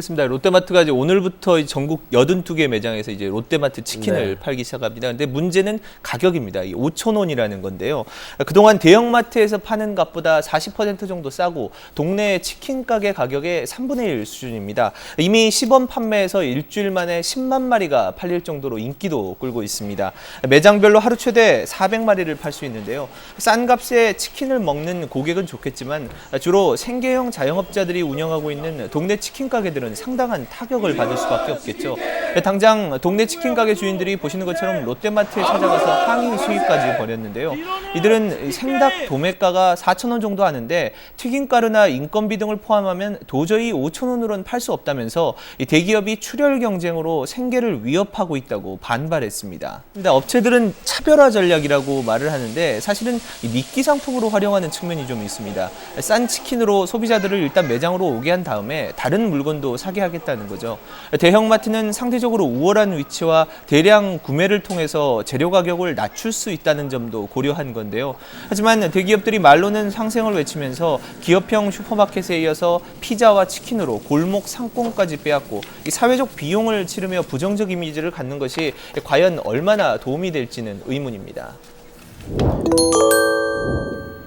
그렇습니다. 롯데마트가 이제 오늘부터 전국 82개 매장에서 이제 롯데마트 치킨을 네. 팔기 시작합니다. 근데 문제는 가격입니다. 5,000원이라는 건데요. 그동안 대형마트에서 파는 값보다 40% 정도 싸고 동네 치킨 가게 가격의 3분의 1 수준입니다. 이미 시범 판매에서 일주일 만에 10만 마리가 팔릴 정도로 인기도 끌고 있습니다. 매장별로 하루 최대 400마리를 팔 수 있는데요. 싼 값에 치킨을 먹는 고객은 좋겠지만 주로 생계형 자영업자들이 운영하고 있는 동네 치킨 가게들은 상당한 타격을 받을 수밖에 없겠죠. 당장 동네 치킨 가게 주인들이 보시는 것처럼 롯데마트에 찾아가서 항의 시위까지 벌였는데요. 이들은 생닭 도매가가 4,000원 정도 하는데 튀김가루나 인건비 등을 포함하면 도저히 5,000원으로는 팔 수 없다면서 이 대기업이 출혈 경쟁으로 생계를 위협하고 있다고 반발했습니다. 근데 업체들은 차별화 전략이라고 말을 하는데 사실은 미끼 상품으로 활용하는 측면이 좀 있습니다. 싼 치킨으로 소비자들을 일단 매장으로 오게 한 다음에 다른 물건도 사게 하겠다는 거죠. 대형마트는 상대적으로 우월한 위치와 대량 구매를 통해서 재료 가격을 낮출 수 있다는 점도 고려한 건데요. 하지만 대기업들이 말로는 상생을 외치면서 기업형 슈퍼마켓에 이어서 피자와 치킨으로 골목 상권까지 빼앗고 이 사회적 비용을 치르며 부정적 이미지를 갖는 것이 과연 얼마나 도움이 될지는 의문입니다.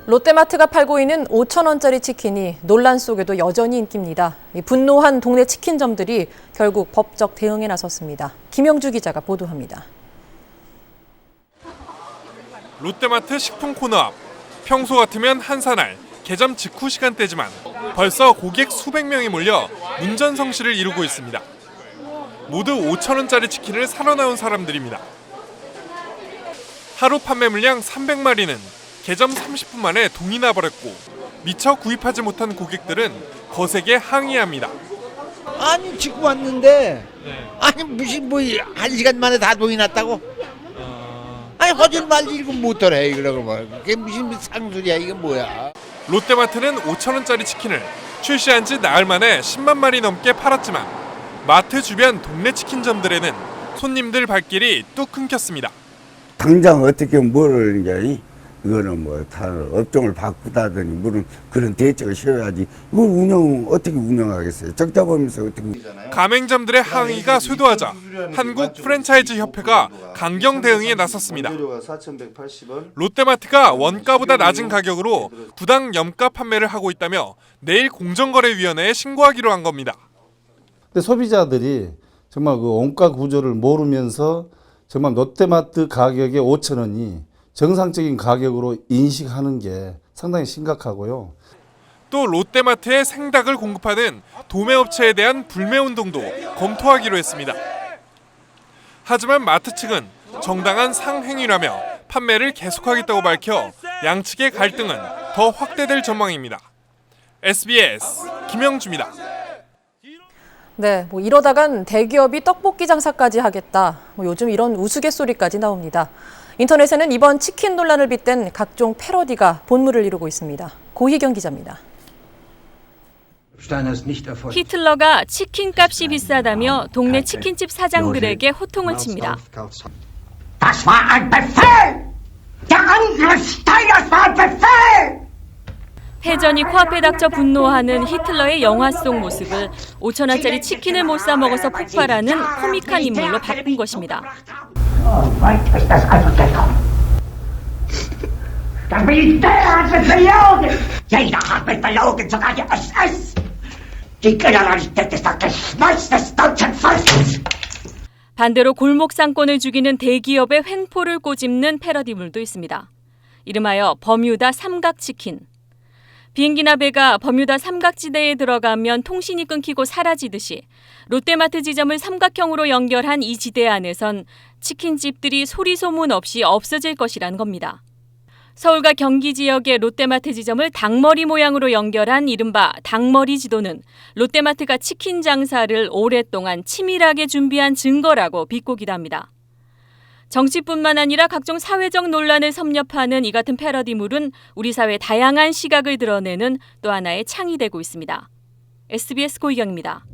롯데마트가 팔고 있는 5,000원짜리 치킨이 논란 속에도 여전히 인기입니다. 분노한 동네 치킨점들이 결국 법적 대응에 나섰습니다. 김영주 기자가 보도합니다. 롯데마트 식품 코너 앞. 평소 같으면 한사날, 개점 직후 시간대지만 벌써 고객 수백 명이 몰려 문전성시를 이루고 있습니다. 모두 5,000원짜리 치킨을 사러 나온 사람들입니다. 하루 판매 물량 300마리는 개점 30분 만에 동이 나버렸고 미처 구입하지 못한 고객들은 거세게 항의합니다. 아니 지금 왔는데 아니 무슨 뭐 1시간 만에 다 동이 났다고? 아니 거짓말 이거 못하래 이러고 뭐 그게 무슨 상술이야 이게 뭐야? 롯데마트는 5,000원짜리 치킨을 출시한 지 나흘 만에 10만 마리 넘게 팔았지만 마트 주변 동네 치킨점들에는 손님들 발길이 뚝 끊겼습니다. 당장 어떻게 뭐를 이제 이거는 뭐 다 업종을 바꾸다더니 무슨 그런 대책을 세워야지. 이걸 어떻게 운영하겠어요? 적자 보면서 어떻게. 가맹점들의 항의가 쇄도하자 한국 프랜차이즈 협회가 강경 대응에 나섰습니다. 롯데마트가 원가보다 낮은 가격으로 부당 염가 판매를 하고 있다며 내일 공정거래위원회에 신고하기로 한 겁니다. 근데 소비자들이 정말 그 원가 구조를 모르면서 정말 롯데마트 가격의 5,000원이 정상적인 가격으로 인식하는 게 상당히 심각하고요. 또 롯데마트에 생닭을 공급하는 도매업체에 대한 불매운동도 검토하기로 했습니다. 하지만 마트 측은 정당한 상행위라며 판매를 계속하겠다고 밝혀 양측의 갈등은 더 확대될 전망입니다. SBS 김영주입니다. 네, 이러다간 대기업이 떡볶이 장사까지 하겠다. 요즘 이런 우스갯소리까지 나옵니다. 인터넷에는 이번 치킨 논란을 빗댄 각종 패러디가 본물을 이루고 있습니다. 고희경 기자입니다. 히틀러가 치킨값이 비싸다며 동네 치킨집 사장들에게 호통을 칩니다. Das war ein Befehl! Der Angriff Steiners war ein Befehl! 패전이 코앞에 닥쳐 분노하는 히틀러의 영화 속 모습을 5,000원짜리 치킨을 못 사 먹어서 폭발하는 코믹한 인물로 바꾼 것입니다. Weit ist das also gekommen. Das Militär hat mich belogen! Jeder hat mich belogen, sogar die SS! Die Generalität ist das Geschmeiß des deutschen Volkes! 반대로 골목 상권을 죽이는 대기업의 횡포를 꼬집는 패러디물도 있습니다. 이름하여 버뮤다 삼각치킨. 비행기나 배가 버뮤다 삼각지대에 들어가면 통신이 끊기고 사라지듯이 롯데마트 지점을 삼각형으로 연결한 이 지대 안에선 치킨집들이 소리 소문 없이 없어질 것이란 겁니다. 서울과 경기 지역의 롯데마트 지점을 닭머리 모양으로 연결한 이른바 닭머리 지도는 롯데마트가 치킨 장사를 오랫동안 치밀하게 준비한 증거라고 비꼬기도 합니다. 정치뿐만 아니라 각종 사회적 논란을 섭렵하는 이 같은 패러디물은 우리 사회의 다양한 시각을 드러내는 또 하나의 창이 되고 있습니다. SBS 고희경입니다.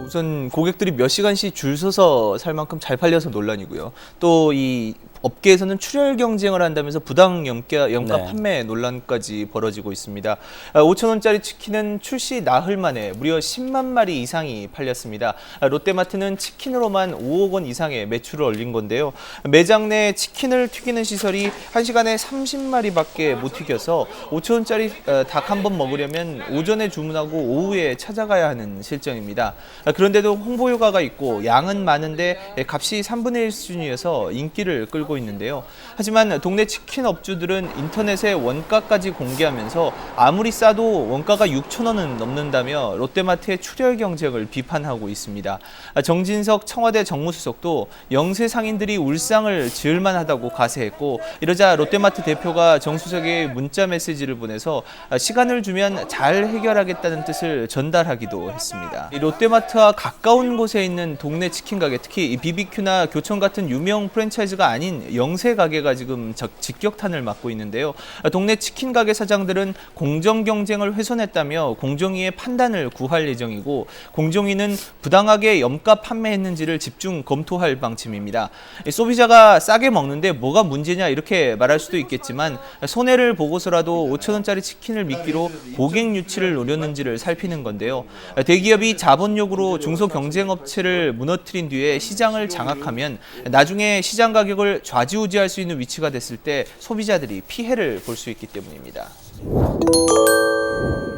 우선 고객들이 몇 시간씩 줄 서서 살 만큼 잘 팔려서 논란이고요. 또 이 업계에서는 출혈 경쟁을 한다면서 부당 염가 네. 판매 논란까지 벌어지고 있습니다. 5,000원짜리 치킨은 출시 나흘 만에 무려 10만 마리 이상이 팔렸습니다. 롯데마트는 치킨으로만 5억 원 이상의 매출을 올린 건데요. 매장 내 치킨을 튀기는 시설이 1시간에 30마리밖에 못 튀겨서 5,000원짜리 닭 한 번 먹으려면 오전에 주문하고 오후에 찾아가야 하는 실정입니다. 그런데도 홍보 효과가 있고 양은 많은데 값이 3분의 1 수준이어서 인기를 끌고 있는데요. 하지만 동네 치킨 업주들은 인터넷에 원가까지 공개하면서 아무리 싸도 원가가 6,000원은 넘는다며 롯데마트의 출혈 경쟁을 비판하고 있습니다. 정진석 청와대 정무수석도 영세 상인들이 울상을 지을만 하다고 가세했고, 이러자 롯데마트 대표가 정 수석에게 문자 메시지를 보내서 시간을 주면 잘 해결하겠다는 뜻을 전달하기도 했습니다. 롯데마트와 가까운 곳에 있는 동네 치킨 가게, 특히 BBQ나 교촌 같은 유명 프랜차이즈가 아닌 영세 가게가 지금 직격탄을 맞고 있는데요. 동네 치킨 가게 사장들은 공정 경쟁을 훼손했다며 공정위의 판단을 구할 예정이고, 공정위는 부당하게 염가 판매했는지를 집중 검토할 방침입니다. 소비자가 싸게 먹는데 뭐가 문제냐 이렇게 말할 수도 있겠지만, 손해를 보고서라도 5,000원짜리 치킨을 미끼로 고객 유치를 노렸는지를 살피는 건데요. 대기업이 자본력으로 중소경쟁업체를 무너뜨린 뒤에 시장을 장악하면 나중에 시장 가격을 좌지우지할 수 있는 위치가 됐을 때 소비자들이 피해를 볼 수 있기 때문입니다.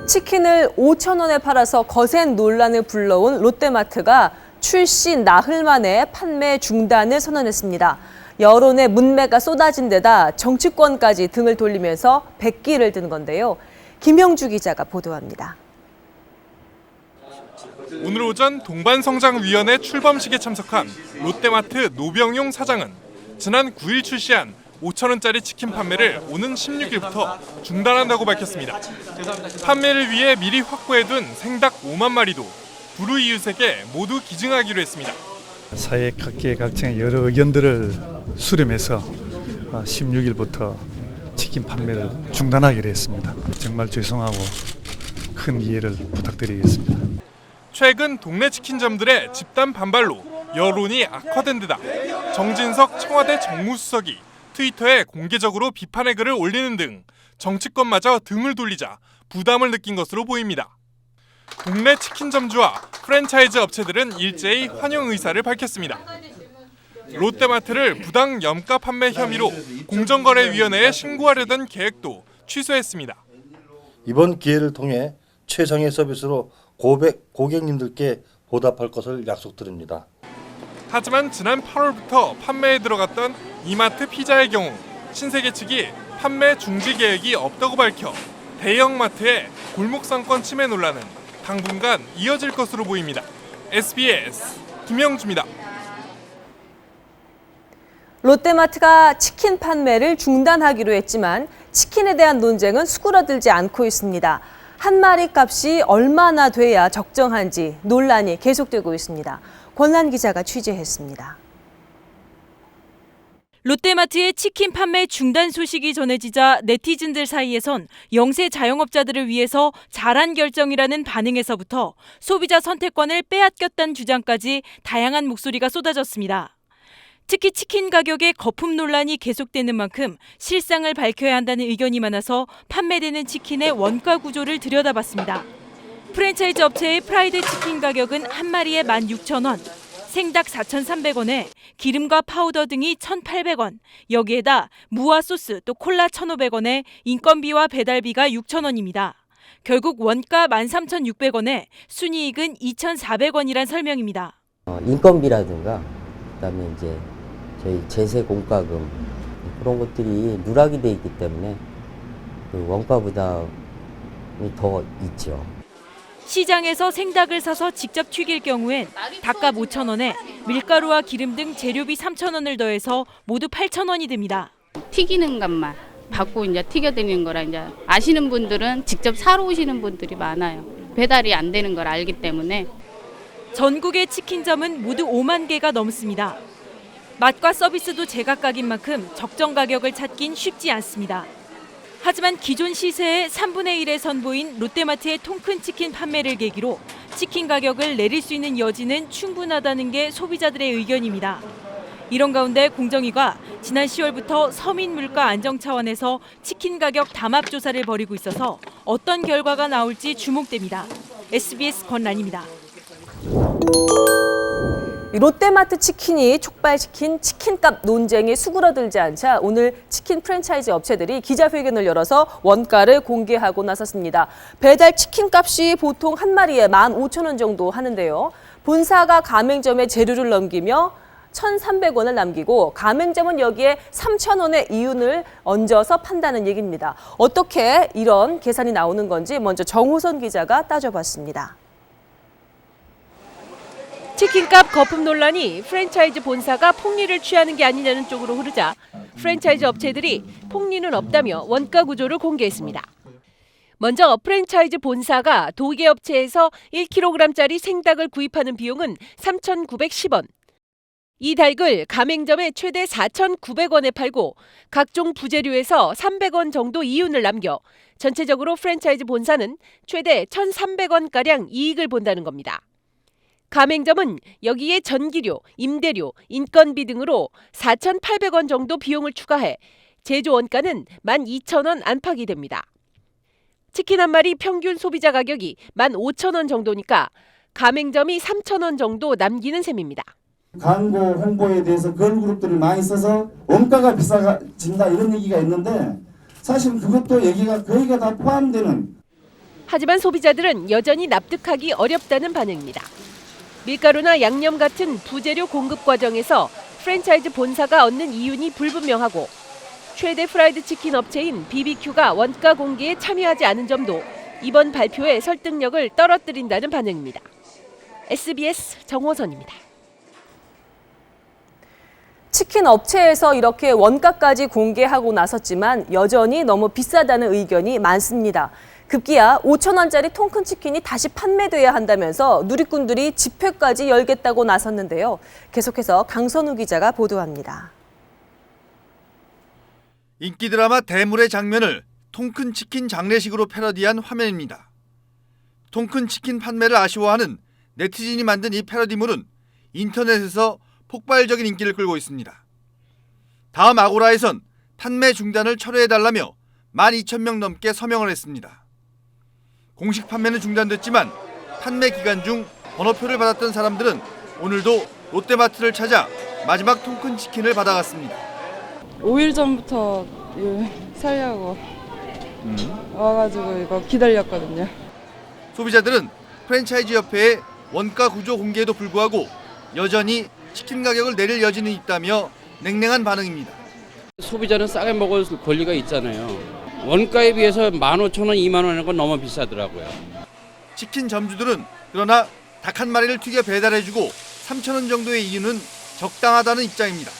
치킨을 5,000원에 팔아서 거센 논란을 불러온 롯데마트가 출시 나흘 만에 판매 중단을 선언했습니다. 여론의 문매가 쏟아진 데다 정치권까지 등을 돌리면서 백기를 든 건데요. 김영주 기자가 보도합니다. 오늘 오전 동반성장위원회 출범식에 참석한 롯데마트 노병용 사장은 지난 9일 출시한 5,000원짜리 치킨 판매를 오는 16일부터 중단한다고 밝혔습니다. 판매를 위해 미리 확보해둔 생닭 5만 마리도 불우이웃에게 모두 기증하기로 했습니다. 사회 각계 각층의 여러 의견들을 수렴해서 16일부터 치킨 판매를 중단하기로 했습니다. 정말 죄송하고 큰 이해를 부탁드리겠습니다. 최근 동네 치킨점들의 집단 반발로 여론이 악화된 데다 정진석 청와대 정무수석이 트위터에 공개적으로 비판의 글을 올리는 등 정치권마저 등을 돌리자 부담을 느낀 것으로 보입니다. 동네 치킨점주와 프랜차이즈 업체들은 일제히 환영 의사를 밝혔습니다. 롯데마트를 부당 염가 판매 혐의로 공정거래위원회에 신고하려던 계획도 취소했습니다. 이번 기회를 통해 최상의 서비스로 고객님들께 보답할 것을 약속드립니다. 하지만 지난 8월부터 판매에 들어갔던 이마트 피자의 경우 신세계 측이 판매 중지 계획이 없다고 밝혀 대형마트의 골목상권 침해 논란은 당분간 이어질 것으로 보입니다. SBS 김영주입니다. 롯데마트가 치킨 판매를 중단하기로 했지만 치킨에 대한 논쟁은 수그러들지 않고 있습니다. 한 마리 값이 얼마나 돼야 적정한지 논란이 계속되고 있습니다. 권란 기자가 취재했습니다. 롯데마트의 치킨 판매 중단 소식이 전해지자 네티즌들 사이에선 영세 자영업자들을 위해서 잘한 결정이라는 반응에서부터 소비자 선택권을 빼앗겼다는 주장까지 다양한 목소리가 쏟아졌습니다. 특히 치킨 가격의 거품 논란이 계속되는 만큼 실상을 밝혀야 한다는 의견이 많아서 판매되는 치킨의 원가 구조를 들여다봤습니다. 프랜차이즈 업체의 프라이드 치킨 가격은 한 마리에 16,000원, 생닭 4,300원에 기름과 파우더 등이 1,800원, 여기에다 무와 소스 또 콜라 1,500원에 인건비와 배달비가 6,000원입니다. 결국 원가 13,600원에 순이익은 2,400원이란 설명입니다. 인건비라든가 그다음에 이제 저희 제세 공과금 그런 것들이 누락이 돼 있기 때문에 그 원가 부담이 더 있죠. 시장에서 생닭을 사서 직접 튀길 경우엔 닭값 5,000원에 밀가루와 기름 등 재료비 3,000원을 더해서 모두 8,000원이 듭니다. 튀기는 값만 받고 이제 튀겨드리는 거라 이제 아시는 분들은 직접 사러 오시는 분들이 많아요. 배달이 안 되는 걸 알기 때문에. 전국의 치킨점은 모두 5만 개가 넘습니다. 맛과 서비스도 제각각인 만큼 적정 가격을 찾긴 쉽지 않습니다. 하지만 기존 시세의 3분의 1에 선보인 롯데마트의 통큰 치킨 판매를 계기로 치킨 가격을 내릴 수 있는 여지는 충분하다는 게 소비자들의 의견입니다. 이런 가운데 공정위가 지난 10월부터 서민 물가 안정 차원에서 치킨 가격 담합 조사를 벌이고 있어서 어떤 결과가 나올지 주목됩니다. SBS 권란입니다. 롯데마트 치킨이 촉발시킨 치킨값 논쟁이 수그러들지 않자 오늘 치킨 프랜차이즈 업체들이 기자회견을 열어서 원가를 공개하고 나섰습니다. 배달 치킨값이 보통 한 마리에 15,000원 정도 하는데요. 본사가 가맹점에 재료를 넘기며 1,300원을 남기고 가맹점은 여기에 3,000원의 이윤을 얹어서 판다는 얘기입니다. 어떻게 이런 계산이 나오는 건지 먼저 정호선 기자가 따져봤습니다. 치킨값 거품 논란이 프랜차이즈 본사가 폭리를 취하는 게 아니냐는 쪽으로 흐르자 프랜차이즈 업체들이 폭리는 없다며 원가 구조를 공개했습니다. 먼저 프랜차이즈 본사가 도계업체에서 1kg짜리 생닭을 구입하는 비용은 3,910원. 이 닭을 가맹점에 최대 4,900원에 팔고 각종 부재료에서 300원 정도 이윤을 남겨 전체적으로 프랜차이즈 본사는 최대 1,300원가량 이익을 본다는 겁니다. 가맹점은 여기에 전기료, 임대료, 인건비 등으로 4,800원 정도 비용을 추가해 제조 원가는 12,000원 안팎이 됩니다. 치킨 한 마리 평균 소비자 가격이 15,000원 정도니까 가맹점이 3,000원 정도 남기는 셈입니다. 광고 홍보에 대해서 걸그룹들을 많이 써서 원가가 비싸진다 이런 얘기가 있는데 사실 그것도 얘기가 거의가 다 포함되는. 하지만 소비자들은 여전히 납득하기 어렵다는 반응입니다. 밀가루나 양념 같은 부재료 공급 과정에서 프랜차이즈 본사가 얻는 이윤이 불분명하고 최대 프라이드 치킨 업체인 BBQ가 원가 공개에 참여하지 않은 점도 이번 발표의 설득력을 떨어뜨린다는 반응입니다. SBS 정호선입니다. 치킨 업체에서 이렇게 원가까지 공개하고 나섰지만 여전히 너무 비싸다는 의견이 많습니다. 급기야 5,000원짜리 통큰 치킨이 다시 판매돼야 한다면서 누리꾼들이 집회까지 열겠다고 나섰는데요. 계속해서 강선우 기자가 보도합니다. 인기 드라마 대물의 장면을 통큰 치킨 장례식으로 패러디한 화면입니다. 통큰 치킨 판매를 아쉬워하는 네티즌이 만든 이 패러디물은 인터넷에서 폭발적인 인기를 끌고 있습니다. 다음 아고라에선 판매 중단을 철회해달라며 12,000명 넘게 서명을 했습니다. 공식 판매는 중단됐지만 판매 기간 중 번호표를 받았던 사람들은 오늘도 롯데마트를 찾아 마지막 통큰 치킨을 받아갔습니다. 5일 전부터 살려고 와가지고 이거 기다렸거든요. 소비자들은 프랜차이즈 협회의 원가 구조 공개에도 불구하고 여전히 치킨 가격을 내릴 여지는 있다며 냉랭한 반응입니다. 소비자는 싸게 먹을 권리가 있잖아요. 원가에 비해서 15,000원, 2만 원 하는 건 너무 비싸더라고요. 치킨 점주들은 그러나 닭 한 마리를 튀겨 배달해주고 3,000원 정도의 이윤은 적당하다는 입장입니다.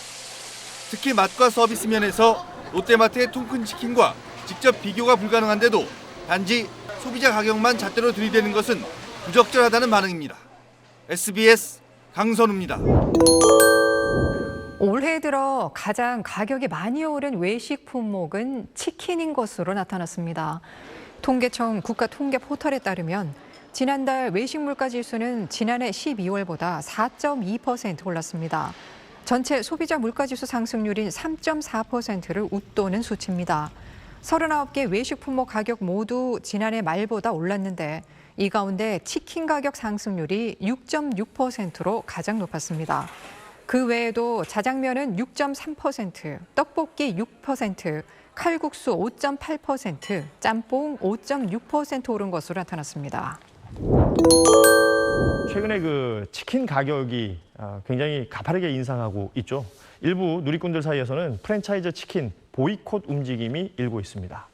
특히 맛과 서비스 면에서 롯데마트의 통큰 치킨과 직접 비교가 불가능한데도 단지 소비자 가격만 잣대로 들이대는 것은 부적절하다는 반응입니다. SBS 강선우입니다. 올해 들어 가장 가격이 많이 오른 외식 품목은 치킨인 것으로 나타났습니다. 통계청 국가통계 포털에 따르면 지난달 외식 물가 지수는 지난해 12월보다 4.2% 올랐습니다. 전체 소비자 물가지수 상승률인 3.4%를 웃도는 수치입니다. 39개 외식 품목 가격 모두 지난해 말보다 올랐는데 이 가운데 치킨 가격 상승률이 6.6%로 가장 높았습니다. 그 외에도 자장면은 6.3%, 떡볶이 6%, 칼국수 5.8%, 짬뽕 5.6% 오른 것으로 나타났습니다. 최근에 그 치킨 가격이 굉장히 가파르게 인상하고 있죠. 일부 누리꾼들 사이에서는 프랜차이즈 치킨 보이콧 움직임이 일고 있습니다.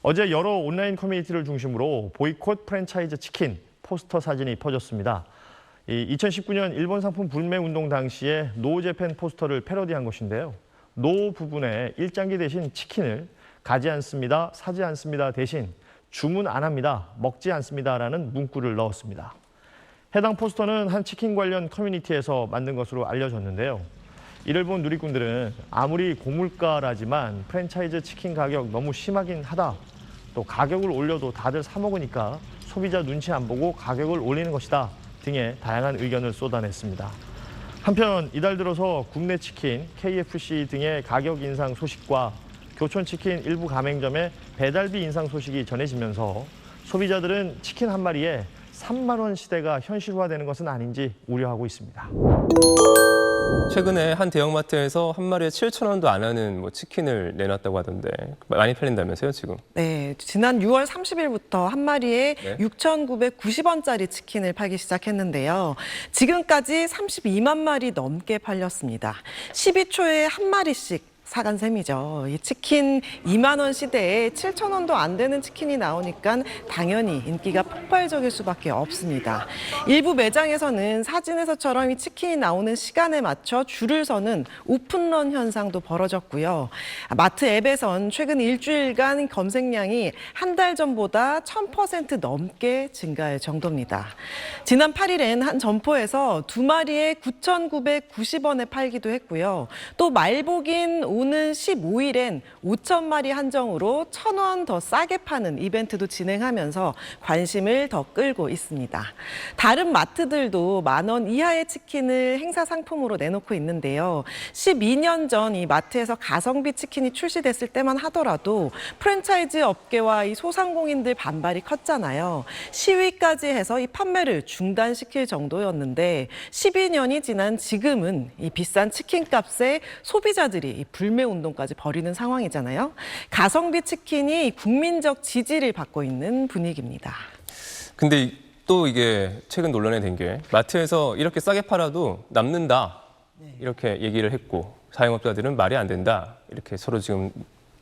어제 여러 온라인 커뮤니티를 중심으로 보이콧 프랜차이즈 치킨 포스터 사진이 퍼졌습니다. 2019년 일본 상품 불매 운동 당시에 노 재팬 포스터를 패러디한 것인데요. 노 부분에 일장기 대신 치킨을 가지 않습니다, 사지 않습니다 대신 주문 안 합니다, 먹지 않습니다라는 문구를 넣었습니다. 해당 포스터는 한 치킨 관련 커뮤니티에서 만든 것으로 알려졌는데요. 이를 본 누리꾼들은 아무리 고물가라지만 프랜차이즈 치킨 가격 너무 심하긴 하다. 또 가격을 올려도 다들 사 먹으니까 소비자 눈치 안 보고 가격을 올리는 것이다 등의 다양한 의견을 쏟아냈습니다. 한편 이달 들어서 국내 치킨, KFC 등의 가격 인상 소식과 교촌치킨 일부 가맹점의 배달비 인상 소식이 전해지면서 소비자들은 치킨 한 마리에 3만 원 시대가 현실화되는 것은 아닌지 우려하고 있습니다. 최근에 한 대형마트에서 한 마리에 7,000원도 안 하는 치킨을 내놨다고 하던데 많이 팔린다면서요, 지금? 네, 지난 6월 30일부터 한 마리에 6,990원짜리 치킨을 팔기 시작했는데요. 지금까지 32만 마리 넘게 팔렸습니다. 12초에 한 마리씩 사간 셈이죠. 이 치킨 2만 원 시대에 7,000원도 안 되는 치킨이 나오니까 당연히 인기가 폭발적일 수밖에 없습니다. 일부 매장에서는 사진에서처럼 이 치킨이 나오는 시간에 맞춰 줄을 서는 오픈런 현상도 벌어졌고요. 마트 앱에선 최근 일주일간 검색량이 한 달 전보다 1,000% 넘게 증가할 정도입니다. 지난 8일엔 한 점포에서 두 마리에 9,990원에 팔기도 했고요. 또 말복인 오는 15일엔 5,000마리 한정으로 1,000원 더 싸게 파는 이벤트도 진행하면서 관심을 더 끌고 있습니다. 다른 마트들도 10,000원 이하의 치킨을 행사 상품으로 내놓고 있는데요. 12년 전 이 마트에서 가성비 치킨이 출시됐을 때만 하더라도 프랜차이즈 업계와 이 소상공인들 반발이 컸잖아요. 시위까지 해서 이 판매를 중단시킬 정도였는데 12년이 지난 지금은 이 비싼 치킨 값에 소비자들이 불매 운동까지 벌이는 상황이잖아요. 가성비 치킨이 국민적 지지를 받고 있는 분위기입니다. 근데 또 이게 최근 논란이 된 게 마트에서 이렇게 싸게 팔아도 남는다 이렇게 얘기를 했고 자영업자들은 말이 안 된다 이렇게 서로 지금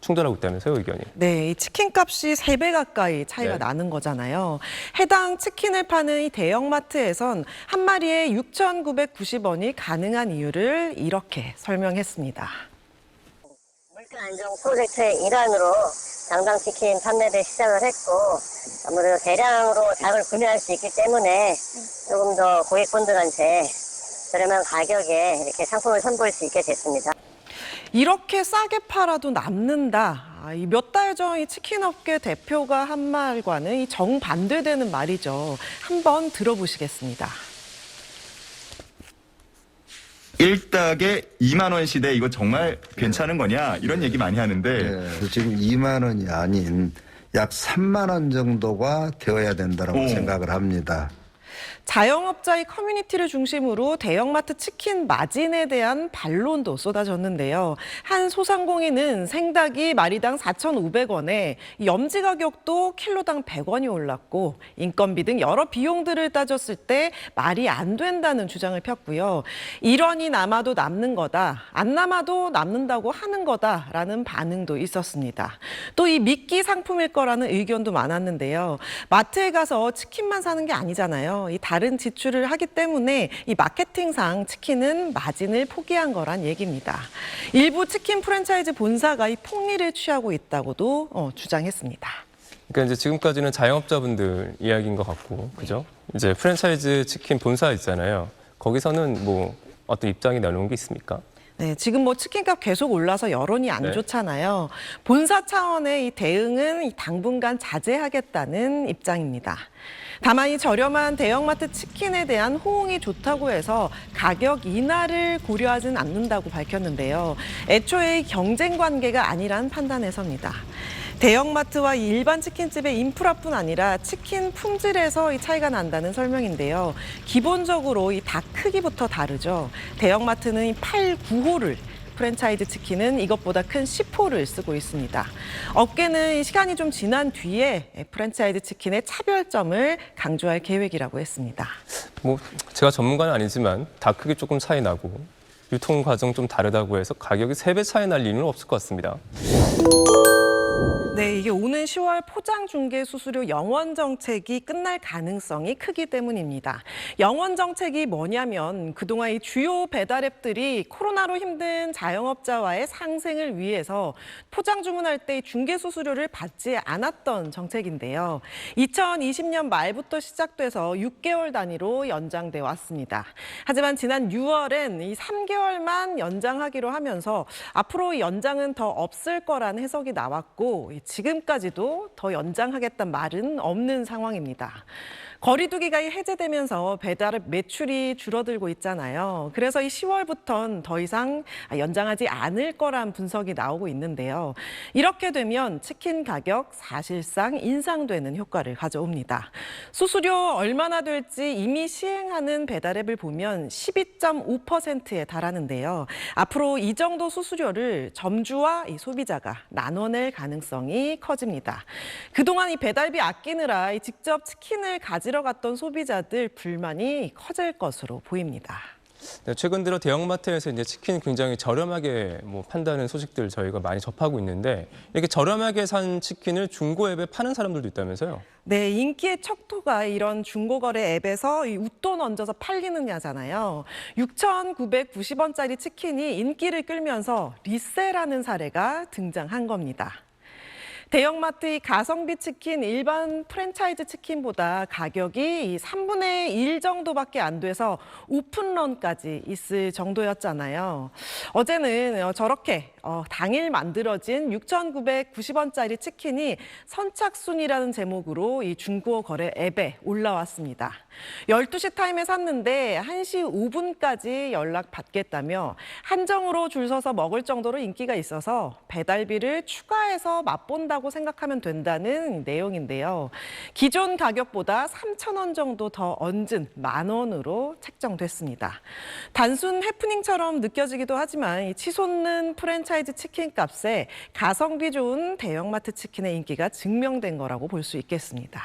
충돌하고 있다면서요, 의견이? 네, 이 치킨 값이 3배 가까이 차이가 나는 거잖아요. 해당 치킨을 파는 이 대형마트에선 한 마리에 6,990원이 가능한 이유를 이렇게 설명했습니다. 물가 안정 프로젝트의 일환으로 장당치킨 판매를 시작을 했고 아무래도 대량으로 닭을 구매할 수 있기 때문에 조금 더 고객분들한테 저렴한 가격에 이렇게 상품을 선보일 수 있게 됐습니다. 이렇게 싸게 팔아도 남는다. 몇 달 전 이 치킨업계 대표가 한 말과는 이 정반대되는 말이죠. 한번 들어보시겠습니다. 1닭에 2만 원 시대 이거 정말 괜찮은 거냐 이런 얘기 많이 하는데 지금 2만 원이 아닌 약 3만 원 정도가 되어야 된다고 생각을 합니다. 자영업자의 커뮤니티를 중심으로 대형마트 치킨 마진에 대한 반론도 쏟아졌는데요. 한 소상공인은 생닭이 마리당 4,500원에 염지 가격도 킬로당 100원이 올랐고 인건비 등 여러 비용들을 따졌을 때 말이 안 된다는 주장을 폈고요. 1원이 남아도 남는 거다, 안 남아도 남는다고 하는 거다라는 반응도 있었습니다. 또 이 미끼 상품일 거라는 의견도 많았는데요. 마트에 가서 치킨만 사는 게 아니잖아요. 이 다른 지출을 하기 때문에 이 마케팅상 치킨은 마진을 포기한 거란 얘기입니다. 일부 치킨 프랜차이즈 본사가 이 폭리를 취하고 있다고도 주장했습니다. 그러니까 이제 지금까지는 자영업자분들 이야기인 것 같고, 그죠? 이제 프랜차이즈 치킨 본사 있잖아요. 거기서는 뭐 어떤 입장이 나오는 게 있습니까? 네, 지금 뭐 치킨값 계속 올라서 여론이 안 좋잖아요. 본사 차원의 이 대응은 당분간 자제하겠다는 입장입니다. 다만 이 저렴한 대형마트 치킨에 대한 호응이 좋다고 해서 가격 인하를 고려하진 않는다고 밝혔는데요. 애초에 경쟁 관계가 아니란 판단에서입니다. 대형마트와 일반 치킨집의 인프라뿐 아니라 치킨 품질에서 이 차이가 난다는 설명인데요. 기본적으로 이 닭 크기부터 다르죠. 대형마트는 이 8, 9호를, 프랜차이즈 치킨은 이것보다 큰 10호를 쓰고 있습니다. 업계는 시간이 좀 지난 뒤에 프랜차이즈 치킨의 차별점을 강조할 계획이라고 했습니다. 뭐 제가 전문가는 아니지만 닭 크기 조금 차이 나고 유통 과정 좀 다르다고 해서 가격이 3배 차이 날 리는 없을 것 같습니다. 네, 이게 오는 10월 포장 중개 수수료 영원 정책이 끝날 가능성이 크기 때문입니다. 영원 정책이 뭐냐면 그동안 이 주요 배달앱들이 코로나로 힘든 자영업자와의 상생을 위해서 포장 주문할 때 중개 수수료를 받지 않았던 정책인데요. 2020년 말부터 시작돼서 6개월 단위로 연장돼 왔습니다. 하지만 지난 6월엔 이 3개월만 연장하기로 하면서 앞으로 연장은 더 없을 거라는 해석이 나왔고 지금까지도 더 연장하겠다는 말은 없는 상황입니다. 거리두기가 해제되면서 배달앱 매출이 줄어들고 있잖아요. 그래서 이 10월부터는 더 이상 연장하지 않을 거란 분석이 나오고 있는데요. 이렇게 되면 치킨 가격 사실상 인상되는 효과를 가져옵니다. 수수료 얼마나 될지 이미 시행하는 배달앱을 보면 12.5%에 달하는데요. 앞으로 이 정도 수수료를 점주와 이 소비자가 나눠낼 가능성이 커집니다. 그동안 이 배달비 아끼느라 직접 치킨을 가지러 갔던 소비자들 불만이 커질 것으로 보입니다. 네, 최근 들어 대형마트에서 이제 치킨 굉장히 저렴하게 판다는 소식들 저희가 많이 접하고 있는데 이렇게 저렴하게 산 치킨을 중고 앱에 파는 사람들도 있다면서요? 네, 인기의 척도가 이런 중고거래 앱에서 이 웃돈 얹어서 팔리느냐잖아요. 6,990원짜리 치킨이 인기를 끌면서 리세라는 사례가 등장한 겁니다. 대형마트의 가성비 치킨, 일반 프랜차이즈 치킨보다 가격이 3분의 1 정도밖에 안 돼서 오픈런까지 있을 정도였잖아요. 어제는 저렇게 당일 만들어진 6,990원짜리 치킨이 선착순이라는 제목으로 이 중고 거래 앱에 올라왔습니다. 12시 타임에 샀는데 1시 5분까지 연락받겠다며 한정으로 줄 서서 먹을 정도로 인기가 있어서 배달비를 추가해서 맛본다고 생각하면 된다는 내용인데요. 기존 가격보다 3,000원 정도 더 얹은 10,000원으로 책정됐습니다. 단순 해프닝처럼 느껴지기도 하지만 이 치솟는 프랜차이즈 치킨 값에 가성비 좋은 대형마트 치킨의 인기가 증명된 거라고 볼 수 있겠습니다.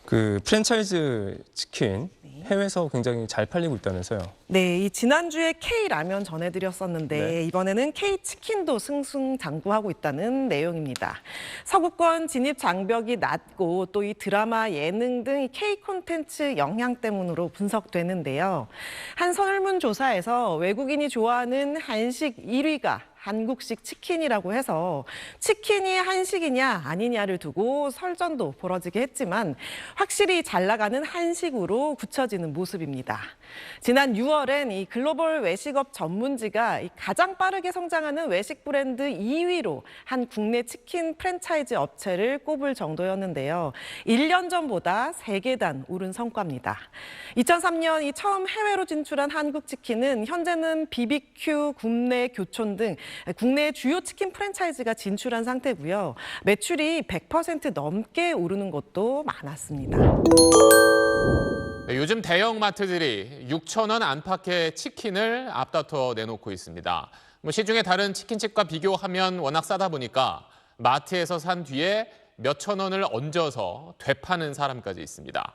그 프랜차이즈 치킨 해외에서 굉장히 잘 팔리고 있다면서요? 네, 이 지난주에 K라면 전해드렸었는데 네. 이번에는 K치킨도 승승장구하고 있다는 내용입니다. 서구권 진입 장벽이 낮고 또 이 드라마, 예능 등 K 콘텐츠 영향 때문으로 분석되는데요. 한 설문조사에서 외국인이 좋아하는 한식 1위가 한국식 치킨이라고 해서 치킨이 한식이냐 아니냐를 두고 설전도 벌어지게 했지만 확실히 잘 나가는 한식으로 굳혀지는 모습입니다. 지난 6월엔 이 글로벌 외식업 전문지가 가장 빠르게 성장하는 외식 브랜드 2위로 한 국내 치킨 프랜차이즈 업체를 꼽을 정도였는데요. 1년 전보다 3계단 오른 성과입니다. 2003년 이 처음 해외로 진출한 한국 치킨은 현재는 BBQ, 굽네, 교촌 등 국내 주요 치킨 프랜차이즈가 진출한 상태고요. 매출이 100% 넘게 오르는 것도 많았습니다. 네, 요즘 대형마트들이 6,000원 안팎의 치킨을 앞다퉈 내놓고 있습니다. 시중의 다른 치킨집과 비교하면 워낙 싸다 보니까 마트에서 산 뒤에 몇천 원을 얹어서 되파는 사람까지 있습니다.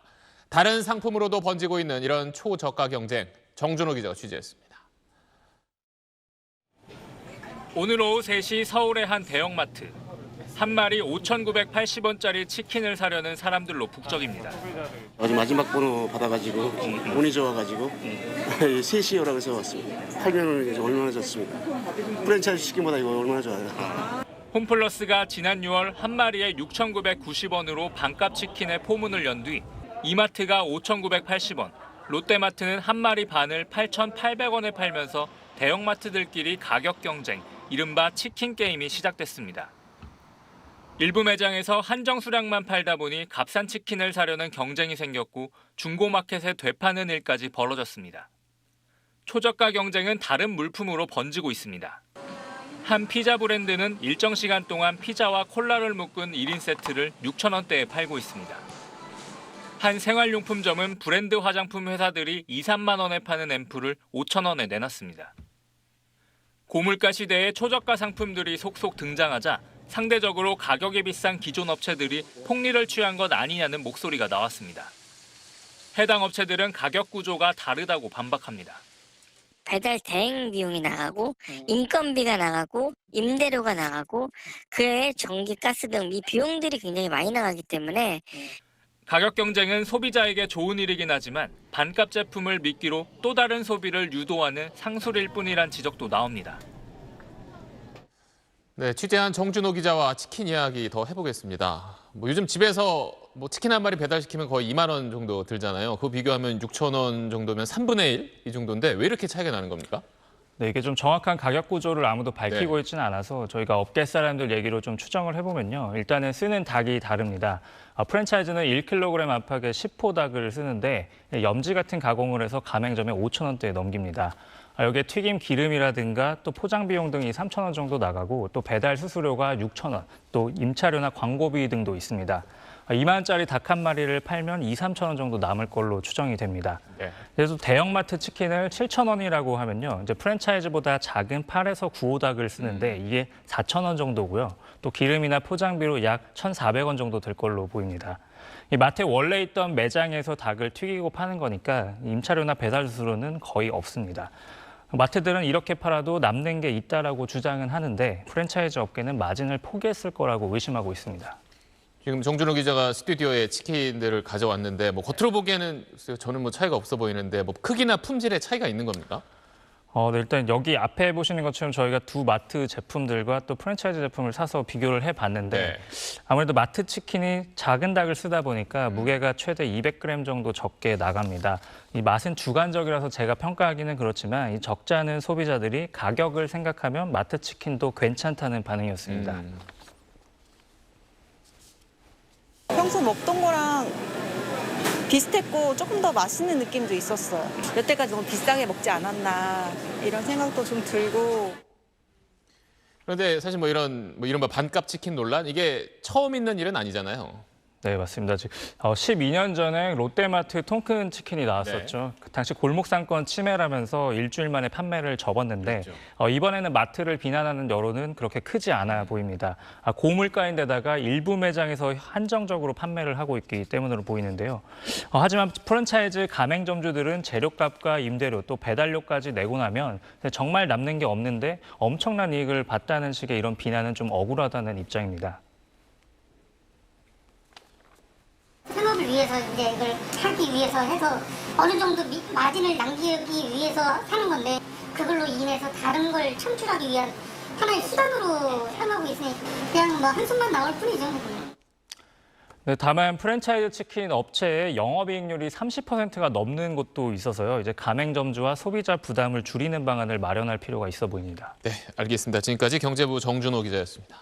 다른 상품으로도 번지고 있는 이런 초저가 경쟁, 정준호 기자가 취재했습니다. 오늘 오후 3시 서울의 한 대형마트. 한 마리 5,980원짜리 치킨을 사려는 사람들로 북적입니다. 어제 마지막 번호 받아가지고 운이 좋아가지고 3시 오라고 해서 왔습니다. 8,000원이 얼마나 좋습니까? 프랜차이즈 치킨보다 이거 얼마나 좋아요. 홈플러스가 지난 6월 한 마리에 6,990원으로 반값 치킨의 포문을 연 뒤 이마트가 5,980원, 롯데마트는 한 마리 반을 8,800원에 팔면서 대형마트들끼리 가격 경쟁, 이른바 치킨 게임이 시작됐습니다. 일부 매장에서 한정 수량만 팔다 보니 값싼 치킨을 사려는 경쟁이 생겼고 중고마켓에 되파는 일까지 벌어졌습니다. 초저가 경쟁은 다른 물품으로 번지고 있습니다. 한 피자 브랜드는 일정 시간 동안 피자와 콜라를 묶은 1인 세트를 6,000원대에 팔고 있습니다. 한 생활용품점은 브랜드 화장품 회사들이 2, 3만 원에 파는 앰플을 5,000원에 내놨습니다. 고물가 시대에 초저가 상품들이 속속 등장하자 상대적으로 가격이 비싼 기존 업체들이 폭리를 취한 것 아니냐는 목소리가 나왔습니다. 해당 업체들은 가격 구조가 다르다고 반박합니다. 배달 대행 비용이 나가고 인건비가 나가고 임대료가 나가고 그외에 전기, 가스등 이 비용들이 굉장히 많이 나가기 때문에 가격 경쟁은 소비자에게 좋은 일이긴 하지만 반값 제품을 미끼로 또 다른 소비를 유도하는 상술일 뿐이란 지적도 나옵니다. 네, 취재한 정준호 기자와 치킨 이야기 더 해보겠습니다. 요즘 집에서 치킨 한 마리 배달시키면 거의 2만 원 정도 들잖아요. 그거 비교하면 6,000원 정도면 3분의 1 이 정도인데 왜 이렇게 차이가 나는 겁니까? 네, 이게 좀 정확한 가격 구조를 아무도 밝히고 네. 있지는 않아서 저희가 업계 사람들 얘기로 좀 추정을 해보면요. 일단은 쓰는 닭이 다릅니다. 프랜차이즈는 1kg 안팎의 10호 닭을 쓰는데 염지 같은 가공을 해서 가맹점에 5,000원대에 넘깁니다. 여기에 튀김 기름이라든가 또 포장 비용 등이 3,000원 정도 나가고 또 배달 수수료가 6,000원, 또 임차료나 광고비 등도 있습니다. 2만 원짜리 닭 한 마리를 팔면 2, 3천 원 정도 남을 걸로 추정이 됩니다. 네. 그래서 대형마트 치킨을 7,000원이라고 하면요. 이제 프랜차이즈보다 작은 8에서 9호 닭을 쓰는데 이게 4,000원 정도고요. 또 기름이나 포장비로 약 1,400원 정도 될 걸로 보입니다. 이 마트에 원래 있던 매장에서 닭을 튀기고 파는 거니까 임차료나 배달 수수료는 거의 없습니다. 마트들은 이렇게 팔아도 남는 게 있다라고 주장은 하는데 프랜차이즈 업계는 마진을 포기했을 거라고 의심하고 있습니다. 지금 정준호 기자가 스튜디오에 치킨들을 가져왔는데 뭐 겉으로 보기에는 저는 뭐 차이가 없어 보이는데 뭐 크기나 품질에 차이가 있는 겁니까? 네, 일단 여기 앞에 보시는 것처럼 저희가 두 마트 제품들과 또 프랜차이즈 제품을 사서 비교를 해봤는데 네. 아무래도 마트 치킨이 작은 닭을 쓰다 보니까 무게가 최대 200g 정도 적게 나갑니다. 이 맛은 주관적이라서 제가 평가하기는 그렇지만 이 적잖은 소비자들이 가격을 생각하면 마트 치킨도 괜찮다는 반응이었습니다. 평소 먹던 거랑 비슷했고 조금 더 맛있는 느낌도 있었어요. 여태까지 너무 비싸게 먹지 않았나 이런 생각도 좀 들고. 그런데 사실 뭐 이른바 반값 치킨 논란 이게 처음 있는 일은 아니잖아요. 네, 맞습니다. 12년 전에 롯데마트 통큰 치킨이 나왔었죠. 그 당시 골목상권 침해라면서 일주일 만에 판매를 접었는데 이번에는 마트를 비난하는 여론은 그렇게 크지 않아 보입니다. 고물가인데다가 일부 매장에서 한정적으로 판매를 하고 있기 때문으로 보이는데요. 하지만 프랜차이즈 가맹점주들은 재료값과 임대료 또 배달료까지 내고 나면 정말 남는 게 없는데 엄청난 이익을 봤다는 식의 이런 비난은 좀 억울하다는 입장입니다. 생업을 위해서 이제 이걸 하기 위해서 해서 어느 정도 마진을 남기기 위해서 하는 건데 그걸로 인해서 다른 걸 창출하기 위한 하나의 수단으로 사용하고 있으니 그냥 뭐 한숨만 나올 뿐이죠. 네, 다만 프랜차이즈 치킨 업체의 영업이익률이 30%가 넘는 곳도 있어서요. 이제 가맹점주와 소비자 부담을 줄이는 방안을 마련할 필요가 있어 보입니다. 네, 알겠습니다. 지금까지 경제부 정준호 기자였습니다.